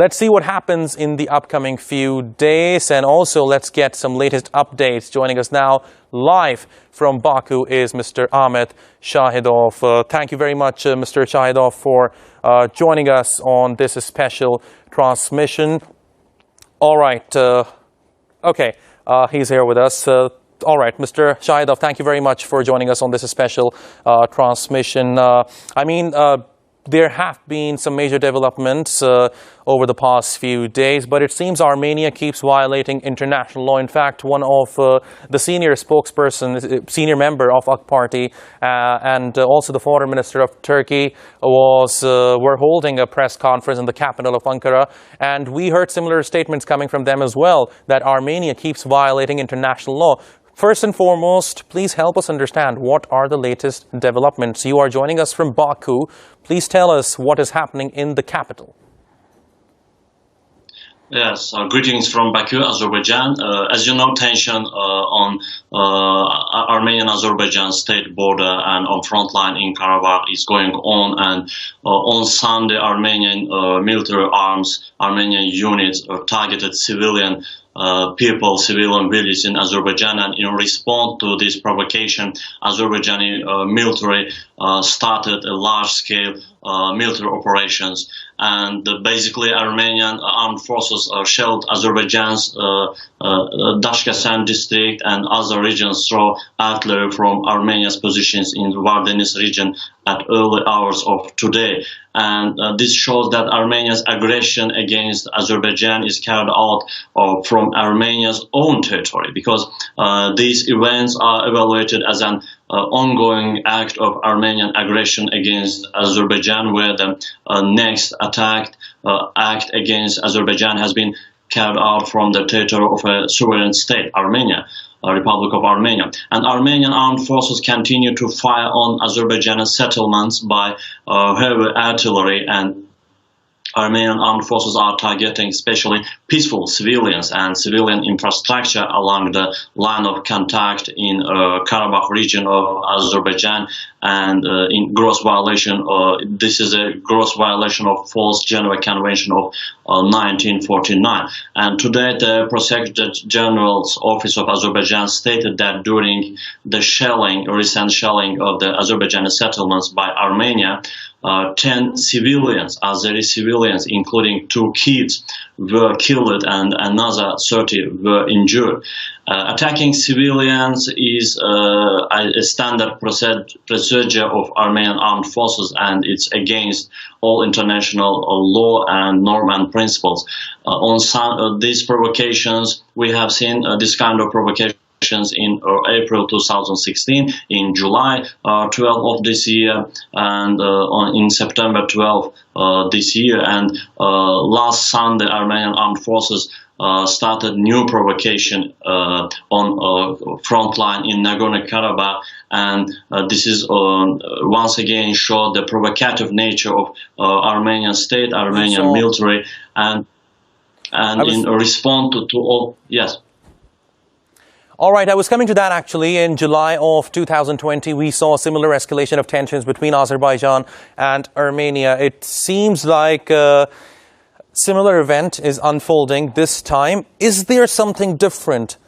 let's see what happens in the upcoming few days, and also let's get some latest updates. Joining us now live from Baku is Mr. Ahmet Shahidov. Thank you very much, Mr. Shahidov, for joining us on this special transmission. All right. Okay. He's here with us. All right, Mr. Shahidov, thank you very much for joining us on this special transmission. There have been some major developments over the past few days, but it seems Armenia keeps violating international law. In fact, one of the senior senior member of AK Party and also the foreign minister of Turkey were holding a press conference in the capital of Ankara, and we heard similar statements coming from them as well, that Armenia keeps violating international law. First and foremost, please help us understand what are the latest developments. You are joining us from Baku. Please tell us what is happening in the capital. Yes, greetings from Baku, Azerbaijan. As you know, tension on Armenian-Azerbaijan state border and on front line in Karabakh is going on, and on Sunday, Armenian military arms, Armenian units targeted civilian people, civilian villages in Azerbaijan, and in response to this provocation, Azerbaijani military started a large-scale military operations, and basically Armenian armed forces shelled Azerbaijan's Dashkasan district and other regions through artillery from Armenia's positions in the Vardenis region at early hours of today. And this shows that Armenia's aggression against Azerbaijan is carried out from Armenia's own territory, because these events are evaluated as an ongoing act of Armenian aggression against Azerbaijan, where the next act against Azerbaijan has been carried out from the territory of a sovereign state, Armenia. Republic of Armenia. And Armenian armed forces continue to fire on Azerbaijani settlements by heavy artillery, and Armenian armed forces are targeting especially peaceful civilians and civilian infrastructure along the line of contact in Karabakh region of Azerbaijan, and in gross violation. This is a gross violation of False Geneva Convention of 1949. And today, the Prosecutor General's Office of Azerbaijan stated that during the recent shelling of the Azerbaijani settlements by Armenia, 10 civilians, Azeri civilians, including 2 kids, were killed and another 30 were injured. Attacking civilians is a standard procedure of Armenian armed forces, and it's against all international law and norm and principles. On these provocations, we have seen this kind of provocation in April 2016, in July 12 of this year, and in September 12 this year. And last Sunday, Armenian armed forces started new provocation on front line in Nagorno-Karabakh, and this is once again showed the provocative nature of Armenian state, Armenian military, and in response to all. Yes. All right, I was coming to that actually. In July of 2020, we saw a similar escalation of tensions between Azerbaijan and Armenia. It seems like a similar event is unfolding this time. Is there something different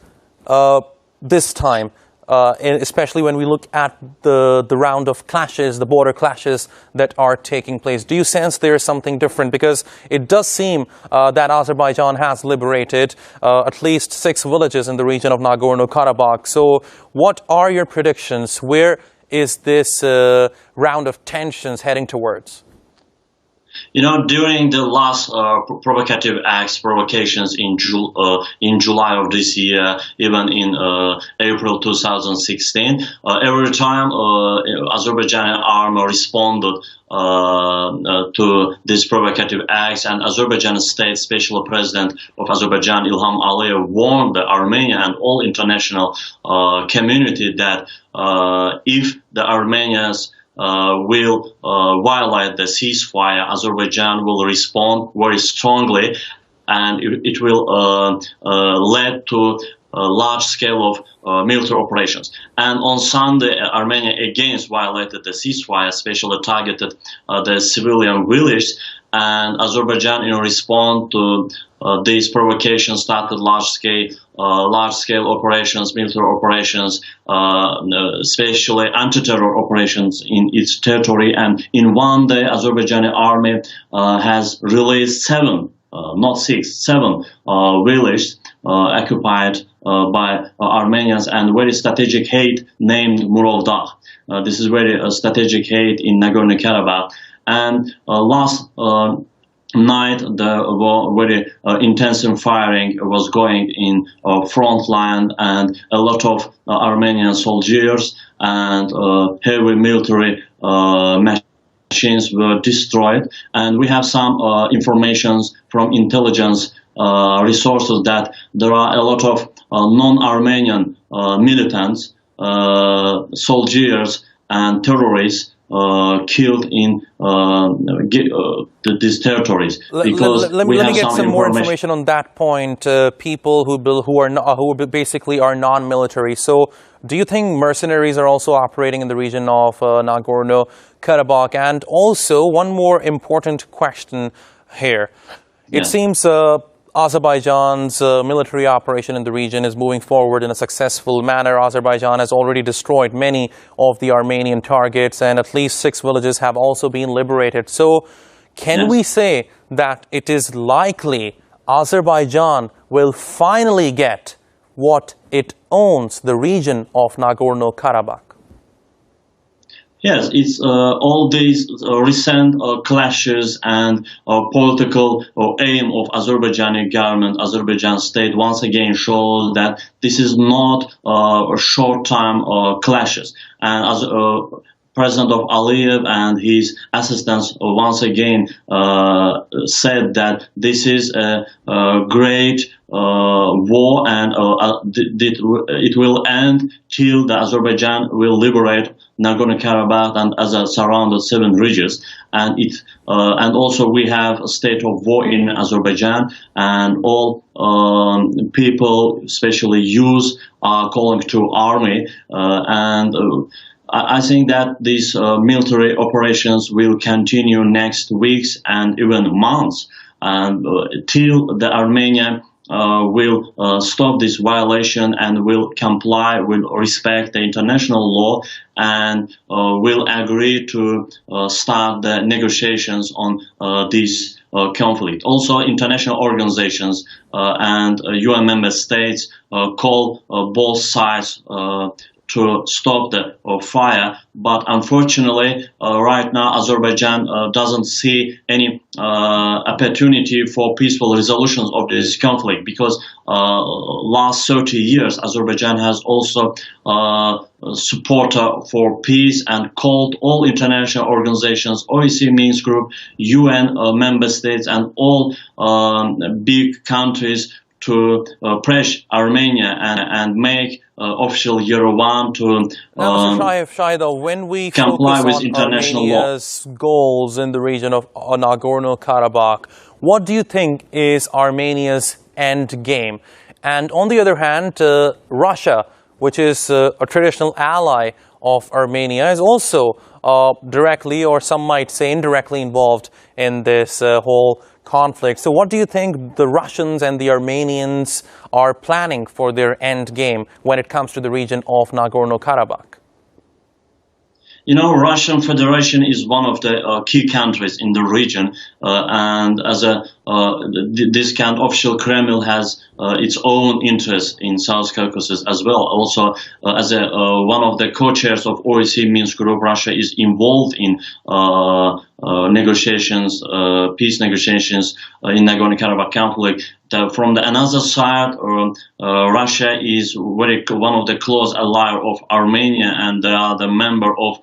this time, especially when we look at the round of clashes, the border clashes that are taking place? Do you sense there is something different? Because it does seem that Azerbaijan has liberated at least 6 villages in the region of Nagorno-Karabakh. So what are your predictions? Where is this round of tensions heading towards? You know, during the last provocations in July of this year, even in April 2016, every time Azerbaijani army responded to these provocative acts, and Azerbaijan state special president of Azerbaijan, Ilham Aliyev, warned the Armenia and all international community that if the Armenians will violate the ceasefire, Azerbaijan will respond very strongly, and it will lead to a large scale of military operations. And on Sunday, Armenia again violated the ceasefire, especially targeted the civilian village. and Azerbaijan, in response to these provocations, started large-scale operations, military operations, especially anti-terror operations in its territory. And in one day, Azerbaijani army has released seven villages occupied by Armenians, and very strategic height named Murovdagh. This is very strategic height in Nagorno-Karabakh. And last night, the very intensive firing was going in front line, and a lot of Armenian soldiers and heavy military machines were destroyed. And we have some informations from intelligence resources that there are a lot of non-Armenian militants, soldiers and terrorists killed in these territories. Because let me get some more information on that point. People who basically are non-military. So, do you think mercenaries are also operating in the region of Nagorno-Karabakh? And also, one more important question here. It seems Azerbaijan's military operation in the region is moving forward in a successful manner. Azerbaijan has already destroyed many of the Armenian targets, and at least 6 villages have also been liberated. So, can we say that it is likely Azerbaijan will finally get what it owns, the region of Nagorno-Karabakh? Yes, it's all these recent clashes and political aim of Azerbaijani government, Azerbaijan state, once again shows that this is not short-term clashes. And as President of Aliyev and his assistants once again said that this is a great war, and it will end till the Azerbaijan will liberate Nagorno-Karabakh and other surrounded 7 regions. And and also we have a state of war in Azerbaijan, and all people, especially youth, are calling to army. I think that these military operations will continue next weeks and even months, till the Armenia will stop this violation and will comply, will respect the international law, and will agree to start the negotiations on this conflict. Also, international organizations and UN member states call both sides to stop the fire, but unfortunately, right now Azerbaijan doesn't see any opportunity for peaceful resolutions of this conflict, because last 30 years Azerbaijan has also supporter for peace and called all international organizations, OSCE Minsk Group, UN member states, and all big countries to pressure Armenia and make official Yerevan to Shahidov, when we comply focus with on international Armenia's goals in the region of Nagorno-Karabakh, what do you think is Armenia's end game? And on the other hand, Russia, which is a traditional ally of Armenia, is also directly, or some might say indirectly, involved in this whole conflict. So what do you think the Russians and the Armenians are planning for their end game when it comes to the region of Nagorno-Karabakh? You know, Russian Federation is one of the key countries in the region, and as this kind of official Kremlin has its own interest in South Caucasus as well. Also, as one of the co-chairs of OSCE Minsk Group, Russia is involved in negotiations, peace negotiations in Nagorno-Karabakh conflict. From the another side, Russia is one of the close allies of Armenia, and they are the member of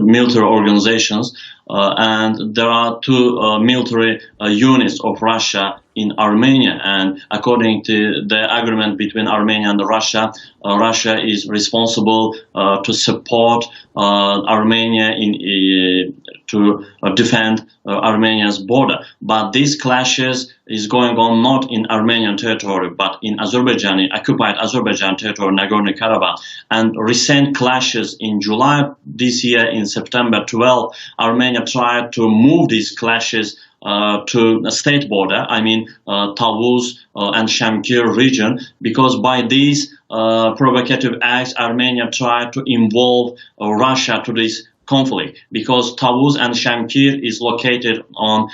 military organizations, and there are 2 military units of Russia in Armenia, and according to the agreement between Armenia and Russia, Russia is responsible to support Armenia in to defend Armenia's border. But these clashes is going on not in Armenian territory, but in Azerbaijan, in occupied Azerbaijan territory, Nagorno-Karabakh. And recent clashes in July this year, in September 12, Armenia tried to move these clashes to a state border, I mean Tavuz and Shamkir region, because by these provocative acts, Armenia tried to involve Russia to this conflict, because Tavuz and Shamkir is located on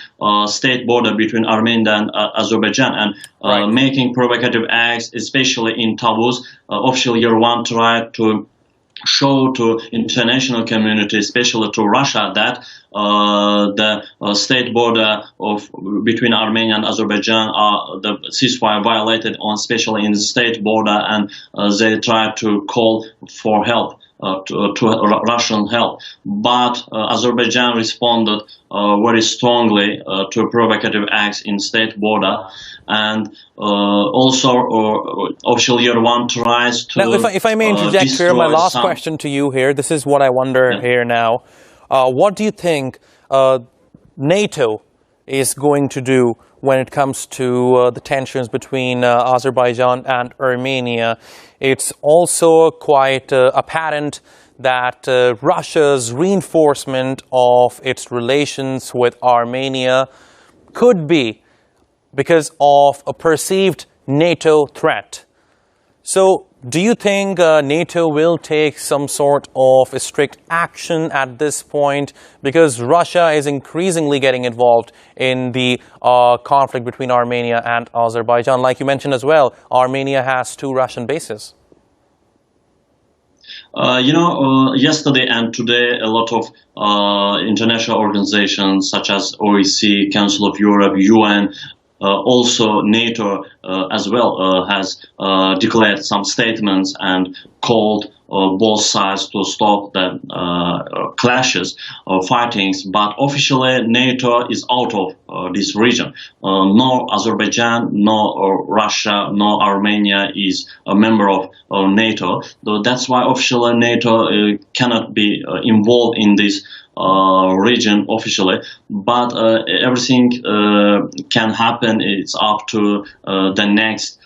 state border between Armenia and Azerbaijan, and making provocative acts, especially in Tavuz, official Yerevan tried to show to international community, especially to Russia, that the state border between Armenia and Azerbaijan the ceasefire violated, especially in the state border, and they tried to call for help. To Russian help, but Azerbaijan responded very strongly to provocative acts in state border, and also official Yerevan tries to. Now, if I may interject here, my last question to you here. This is what I wonder here now. What do you think NATO is going to do when it comes to the tensions between Azerbaijan and Armenia? It's also quite apparent that Russia's reinforcement of its relations with Armenia could be because of a perceived NATO threat. So, do you think NATO will take some sort of a strict action at this point? Because Russia is increasingly getting involved in the conflict between Armenia and Azerbaijan. Like you mentioned as well, Armenia has 2 Russian bases. Yesterday and today, a lot of international organizations such as OSCE, Council of Europe, UN, also NATO as well has declared some statements and called both sides to stop the clashes or fightings, but officially NATO is out of this region. No Azerbaijan, no Russia, no Armenia is a member of NATO. That's why officially NATO cannot be involved in this region officially, but everything can happen. It's up to the next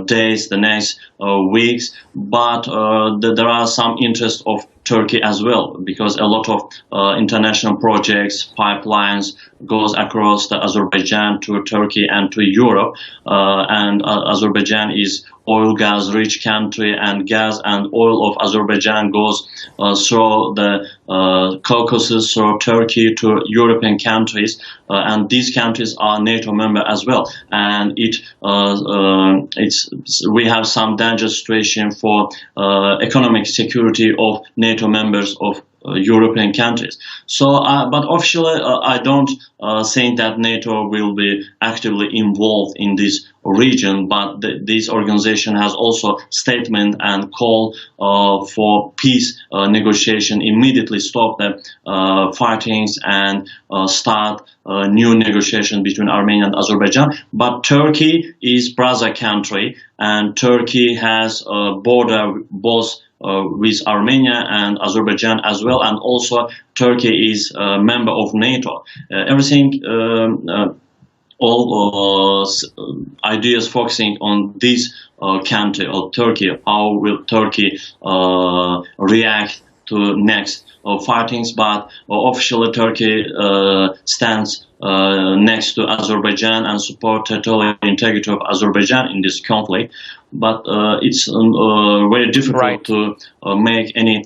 days, the next weeks, but there are some interest of Turkey as well, because a lot of international projects, pipelines goes across the Azerbaijan to Turkey and to Europe, and Azerbaijan is oil gas rich country, and gas and oil of Azerbaijan goes through the Caucasus, through Turkey to European countries, and these countries are NATO member as well, and we have some danger situation for economic security of NATO members of European countries. So, but officially, I don't think that NATO will be actively involved in this region. But this organization has also statement and call for peace negotiation, immediately stop the fightings and start new negotiation between Armenia and Azerbaijan. But Turkey is brother country, and Turkey has a border both with Armenia and Azerbaijan as well, and also Turkey is a member of NATO. All ideas focusing on this country of Turkey. How will Turkey react to next fightings? But officially Turkey stands next to Azerbaijan and support territorial integrity of Azerbaijan in this conflict. But it's very difficult to make any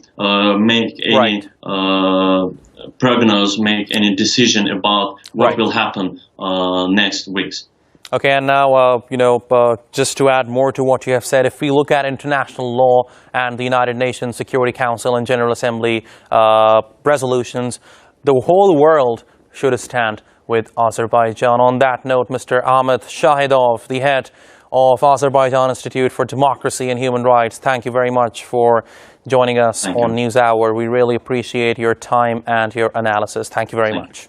prognosis, make any decision about what will happen next weeks. Okay, and now, just to add more to what you have said, if we look at international law and the United Nations Security Council and General Assembly resolutions, the whole world should stand with Azerbaijan. On that note, Mr. Ahmet Shahidov, the head of Azerbaijan Institute for Democracy and Human Rights, thank you very much for joining us on NewsHour. We really appreciate your time and your analysis. Thank you very much.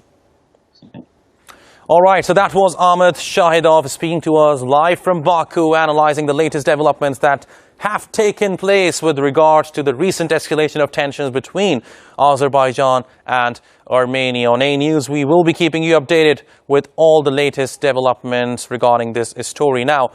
All right, so that was Ahmed Shahidov speaking to us live from Baku, analyzing the latest developments that have taken place with regard to the recent escalation of tensions between Azerbaijan and Armenia. On ANews, we will be keeping you updated with all the latest developments regarding this story. Now,